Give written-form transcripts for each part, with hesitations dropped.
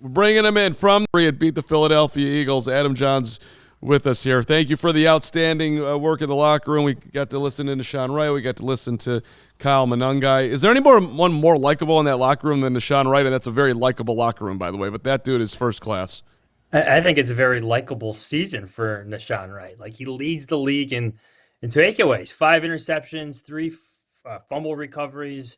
We're bringing him in from it beat the Philadelphia Eagles. Adam Jahns with us here. Thank you for the outstanding work in the locker room. We got to listen to Nahshon Wright. We got to listen to Kyle Monangai. Is there one more likable in that locker room than Nahshon Wright? And that's a very likable locker room, by the way. But that dude is first class. I think it's a very likable season for Nahshon Wright. Like, he leads the league in takeaways, 5 interceptions, 3 fumble recoveries,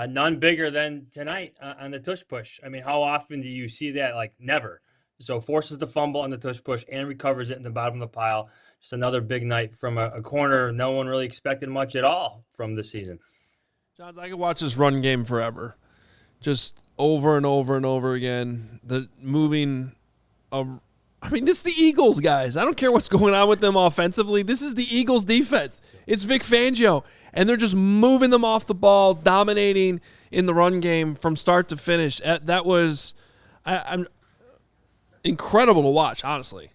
none bigger than tonight on the tush push. I mean, how often do you see that? Like, never. So forces the fumble on the tush push and recovers it in the bottom of the pile. Just another big night from a corner no one really expected much at all from this season. Jahns, I could watch this run game forever. Just over and over and over again. The moving this is the Eagles, guys. I don't care what's going on with them offensively. This is the Eagles defense. It's Vic Fangio. And they're just moving them off the ball, dominating in the run game from start to finish. That was I'm incredible to watch, honestly.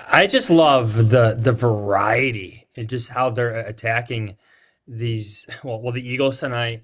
I just love the variety and just how they're attacking these. Well, the Eagles tonight.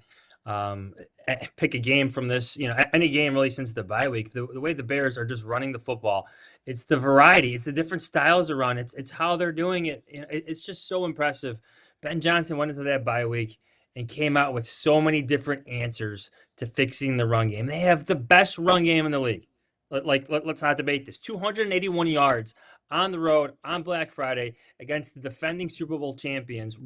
Pick a game from this, any game really since the bye week. The way the Bears are just running the football, it's the variety, it's the different styles of run, it's how they're doing it. It's just so impressive. Ben Johsnon went into that bye week and came out with so many different answers to fixing the run game. They have the best run game in the league. Let's not debate this. 281 yards on the road on Black Friday against the defending Super Bowl champions.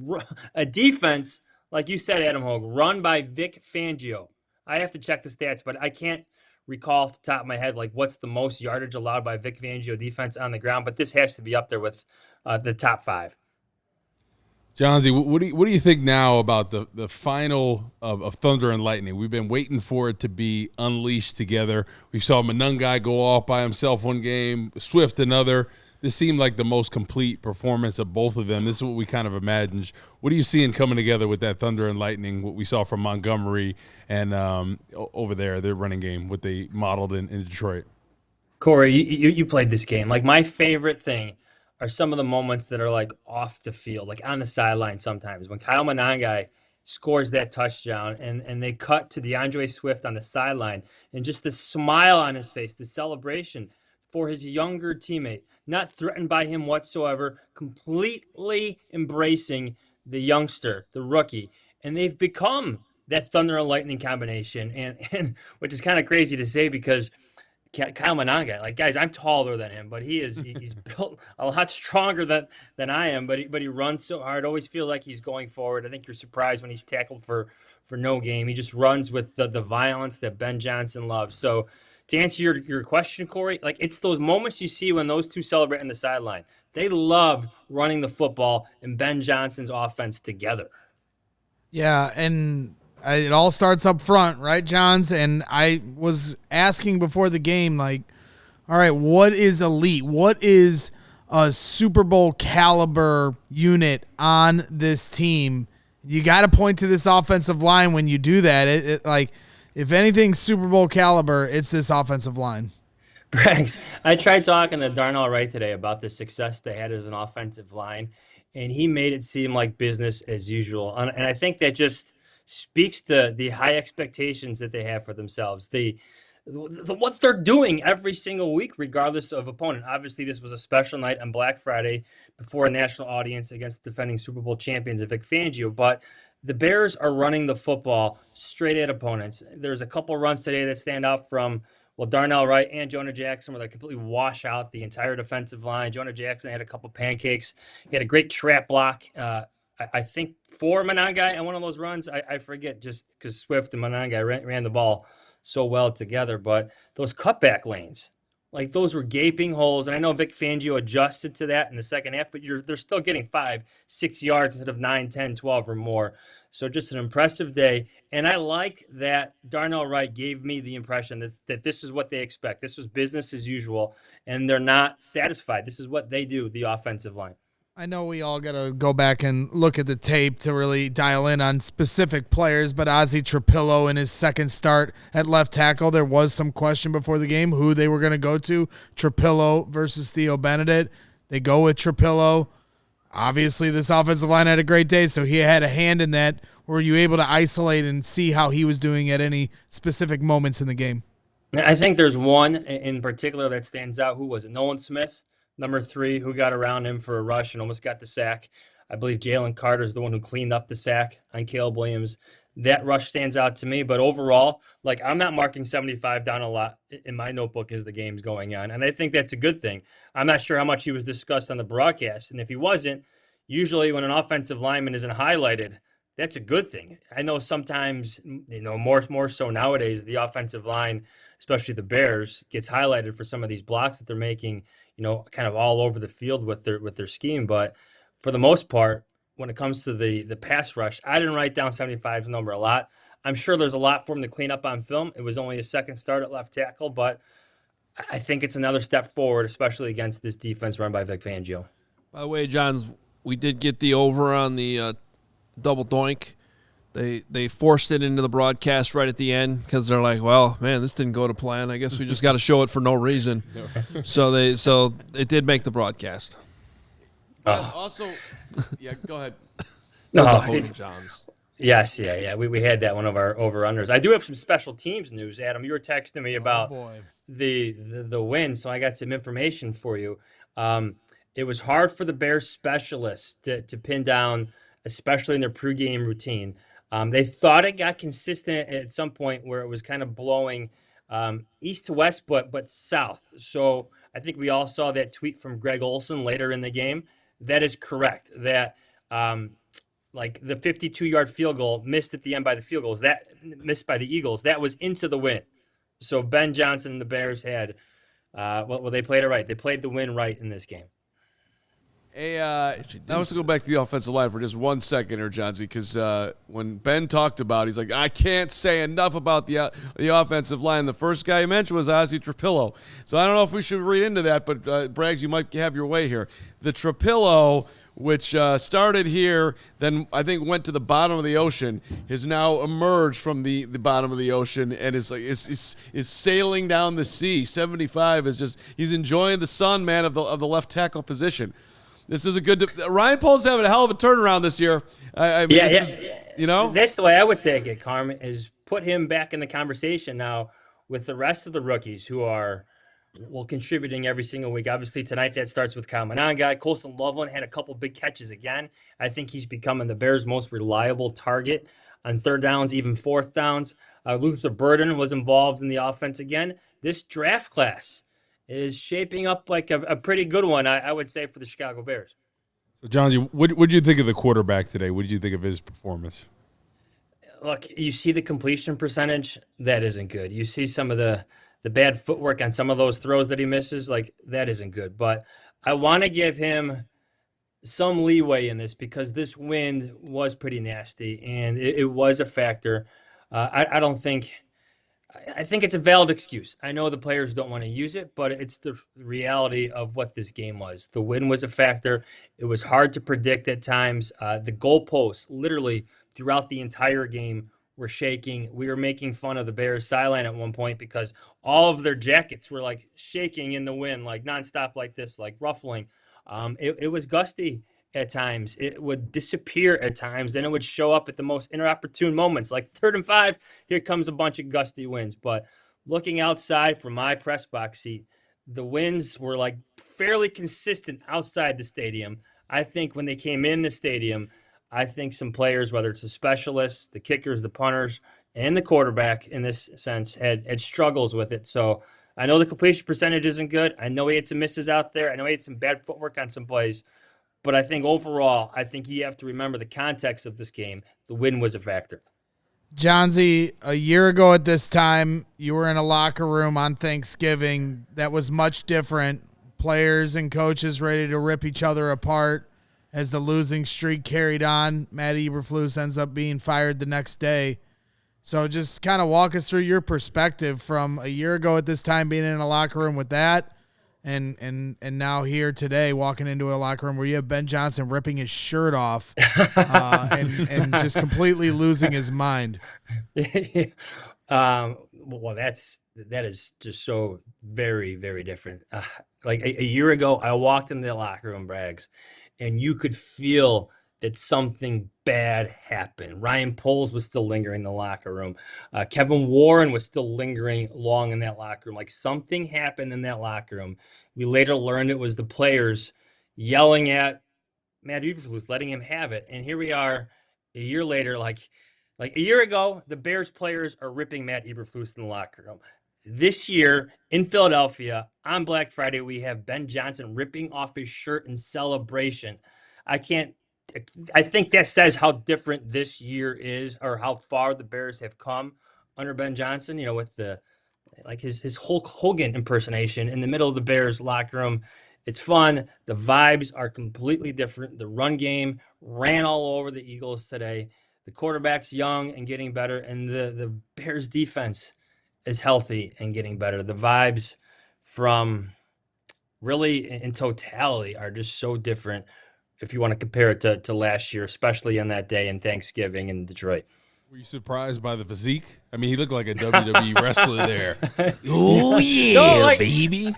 A defense, like you said, Adam Hogue, run by Vic Fangio. I have to check the stats, but I can't recall off the top of my head what's the most yardage allowed by Vic Fangio defense on the ground. But this has to be up there with the top 5. Johnsy, what do you think now about the final of Thunder and Lightning? We've been waiting for it to be unleashed together. We saw Monangai go off by himself one game, Swift another. This seemed like the most complete performance of both of them. This is what we kind of imagined. What are you seeing coming together with that Thunder and Lightning, what we saw from Montgomery and over there, their running game, what they modeled in Detroit? Corey, you played this game. My favorite thing are some of the moments that are off the field, on the sideline sometimes. When Kyle Monangai scores that touchdown and they cut to DeAndre Swift on the sideline and just the smile on his face, the celebration for his younger teammate, not threatened by him whatsoever, completely embracing the youngster, the rookie. And they've become that Thunder and Lightning combination, and which is kind of crazy to say because Kyle Monangai, guys, I'm taller than him, but he's built a lot stronger than I am, but he runs so hard, always feels like he's going forward. I think you're surprised when he's tackled for no game. He just runs with the violence that Ben Johsnon loves. So to answer your question, Corey, it's those moments you see when those two celebrate on the sideline. They love running the football and Ben Johnson's offense together. Yeah, and it all starts up front, right, Jahns? And I was asking before the game, all right, what is elite? What is a Super Bowl caliber unit on this team? You got to point to this offensive line when you do that. If anything's Super Bowl caliber, it's this offensive line. Braggs, I tried talking to Darnell Wright today about the success they had as an offensive line, and he made it seem like business as usual. And I think that just speaks to the high expectations that they have for themselves. What they're doing every single week, regardless of opponent. Obviously, this was a special night on Black Friday before a national audience against defending Super Bowl champions Vic Fangio, but the Bears are running the football straight at opponents. There's a couple runs today that stand out from, Darnell Wright and Jonah Jackson, where they completely wash out the entire defensive line. Jonah Jackson had a couple pancakes. He had a great trap block, I think, for Monangai on one of those runs. I forget, just because Swift and Monangai ran the ball so well together. But those cutback lanes, those were gaping holes. And I know Vic Fangio adjusted to that in the second half, but they're still getting 5-6 yards instead of 9, 10, 12 or more. So just an impressive day. And I like that Darnell Wright gave me the impression that this is what they expect. This was business as usual, and they're not satisfied. This is what they do, the offensive line. I know we all got to go back and look at the tape to really dial in on specific players, but Ozzie Trapillo in his second start at left tackle, there was some question before the game who they were going to go to, Trapillo versus Theo Benedict. They go with Trapillo. Obviously, this offensive line had a great day, so he had a hand in that. Were you able to isolate and see how he was doing at any specific moments in the game? I think there's one in particular that stands out. Who was it? Nolan Smith, number 3, who got around him for a rush and almost got the sack. I believe Jalen Carter is the one who cleaned up the sack on Caleb Williams. That rush stands out to me. But overall, like, I'm not marking 75 down a lot in my notebook as the game's going on. And I think that's a good thing. I'm not sure how much he was discussed on the broadcast. And if he wasn't, usually when an offensive lineman isn't highlighted, that's a good thing. I know sometimes, more so nowadays, the offensive line, especially the Bears, gets highlighted for some of these blocks that they're making, kind of all over the field with their scheme. But for the most part, when it comes to the pass rush, I didn't write down 75's number a lot. I'm sure there's a lot for him to clean up on film. It was only a second start at left tackle, but I think it's another step forward, especially against this defense run by Vic Fangio. By the way, Jahns, we did get the over on the double doink. They forced it into the broadcast right at the end because they're like, well, man, this didn't go to plan. I guess we just got to show it for no reason. So it did make the broadcast. Also, yeah, go ahead. No, Jahns. Yes, yeah. We had that one of our over-unders. I do have some special teams news, Adam. You were texting me about the win, so I got some information for you. It was hard for the Bears specialists to pin down, especially in their pregame routine. They thought it got consistent at some point where it was kind of blowing east to west, but south. So I think we all saw that tweet from Greg Olson later in the game. That is correct. That like the 52-yard field goal missed at the end by the field goals, that missed by the Eagles, that was into the win. So Ben Johsnon and the Bears had, they played it right. They played the win right in this game. I want to go back to the offensive line for just 1 second here, Johnsy, because when Ben talked about, he's like, I can't say enough about the offensive line. The first guy he mentioned was Ozzie Trapillo. So I don't know if we should read into that, but Braggs, you might have your way here. The Trapillo, which started here, then I think went to the bottom of the ocean, has now emerged from the bottom of the ocean and is sailing down the sea. 75 is just, he's enjoying the sun, man, of the left tackle position. This is a good. Ryan Poles having a hell of a turnaround this year. That's the way I would take it, Carm, is put him back in the conversation now with the rest of the rookies who are contributing every single week. Obviously, tonight that starts with Kyle Monangai. Colston Loveland had a couple big catches again. I think he's becoming the Bears' most reliable target on third downs, even fourth downs. Luther Burden was involved in the offense again. This draft class is shaping up like a pretty good one, I would say, for the Chicago Bears. So, Johnsy, what did you think of the quarterback today? What did you think of his performance? Look, you see the completion percentage, that isn't good. You see some of the bad footwork on some of those throws that he misses, like, that isn't good. But I want to give him some leeway in this because this wind was pretty nasty, and it was a factor. I think it's a valid excuse. I know the players don't want to use it, but it's the reality of what this game was. The wind was a factor. It was hard to predict at times. The goalposts, literally throughout the entire game, were shaking. We were making fun of the Bears sideline at one point because all of their jackets were like shaking in the wind, like nonstop like this, like ruffling. It was gusty at times. It would disappear at times. Then it would show up at the most inopportune moments, like 3rd and 5. Here comes a bunch of gusty winds. But looking outside from my press box seat, the winds were like fairly consistent outside the stadium. I think when they came in the stadium, I think some players, whether it's the specialists, the kickers, the punters, and the quarterback in this sense, had struggles with it. So I know the completion percentage isn't good. I know he had some misses out there. I know he had some bad footwork on some plays. But I think overall, you have to remember the context of this game. The win was a factor. Johnsy, a year ago at this time, you were in a locker room on Thanksgiving that was much different. Players and coaches ready to rip each other apart as the losing streak carried on. Matt Eberflus ends up being fired the next day. So just kind of walk us through your perspective from a year ago at this time being in a locker room with that and now here today walking into a locker room where you have Ben Johsnon ripping his shirt off and just completely losing his mind. Well, that is just so very, very different. Like a year ago, I walked into the locker room, Braggs, and you could feel that something bad happened. Ryan Poles was still lingering in the locker room. Kevin Warren was still lingering long in that locker room. Like something happened in that locker room. We later learned it was the players yelling at Matt Eberflus, letting him have it. And here we are a year later, like a year ago, the Bears players are ripping Matt Eberflus in the locker room. This year in Philadelphia on Black Friday, we have Ben Johsnon ripping off his shirt in celebration. I think that says how different this year is, or how far the Bears have come under Ben Johsnon, with his Hulk Hogan impersonation in the middle of the Bears locker room. It's fun. The vibes are completely different. The run game ran all over the Eagles today. The quarterback's young and getting better, and the Bears defense is healthy and getting better. The vibes from really in totality are just so different if you want to compare it to last year, especially on that day in Thanksgiving in Detroit. Were you surprised by the physique? I mean, he looked like a WWE wrestler there. Oh yeah, baby.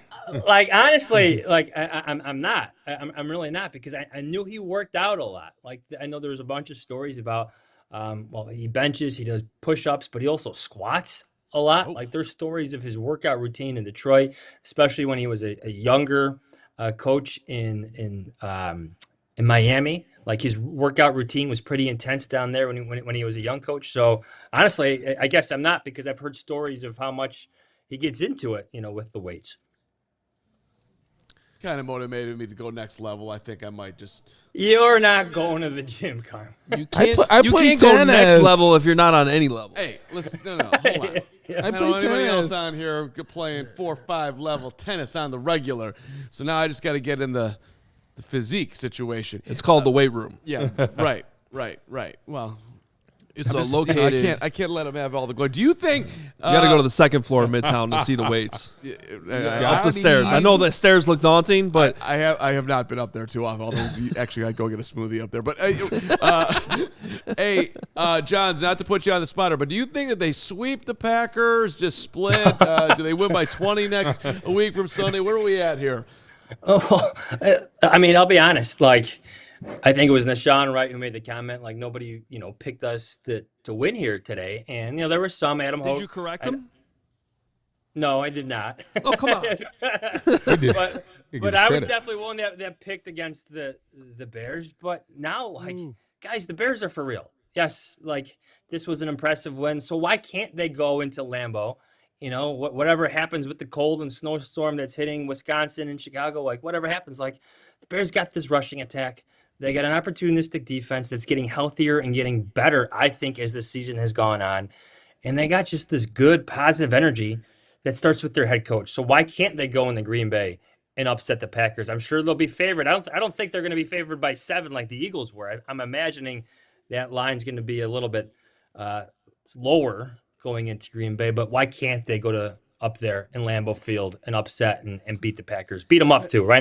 Like honestly, I'm not. I'm really not, because I knew he worked out a lot. Like I know there was a bunch of stories about he benches, he does push-ups, but he also squats a lot. Like there's stories of his workout routine in Detroit, especially when he was a younger coach in Miami. Like his workout routine was pretty intense down there when he was a young coach. So honestly, I guess I'm not, because I've heard stories of how much he gets into it, with the weights. Kind of motivated me to go next level. I think I might just. You're not going to the gym, Carm. You can't, I you play can't go next tennis. level if you're not on any level. Hey, listen, no, hold on. I don't know anybody else on here playing 4 or 5 level tennis on the regular. So now I just got to get in the physique situation. It's called the weight room. Yeah, right. Well, It's located. I can't let him have all the glory. Do you think You got to go to the second floor of Midtown to see the weights. Up the stairs. I know the stairs look daunting, but I have not been up there too often. Although actually, I'd go get a smoothie up there. But hey, Jahns, not to put you on the spot, but do you think that they sweep the Packers, just split? Do they win by 20 next a week from Sunday? Where are we at here? Oh, I mean, I'll be honest. Like, I think it was Nahshon Wright who made the comment. Like, nobody, picked us to win here today. And there were some. Adam Hope. did you correct him? No, I did not. Oh, come on. But I was definitely one that picked against the Bears. But now, guys, the Bears are for real. Yes, this was an impressive win. So why can't they go into Lambeau? Whatever happens with the cold and snowstorm that's hitting Wisconsin and Chicago, whatever happens, the Bears got this rushing attack. They got an opportunistic defense that's getting healthier and getting better, I think, as the season has gone on. And they got just this good, positive energy that starts with their head coach. So why can't they go into Green Bay and upset the Packers? I'm sure they'll be favored. I don't think they're going to be favored by 7 like the Eagles were. I'm imagining that line's going to be a little bit lower going into Green Bay, but why can't they go up there in Lambeau Field and upset and beat the Packers? Beat them up too, right now.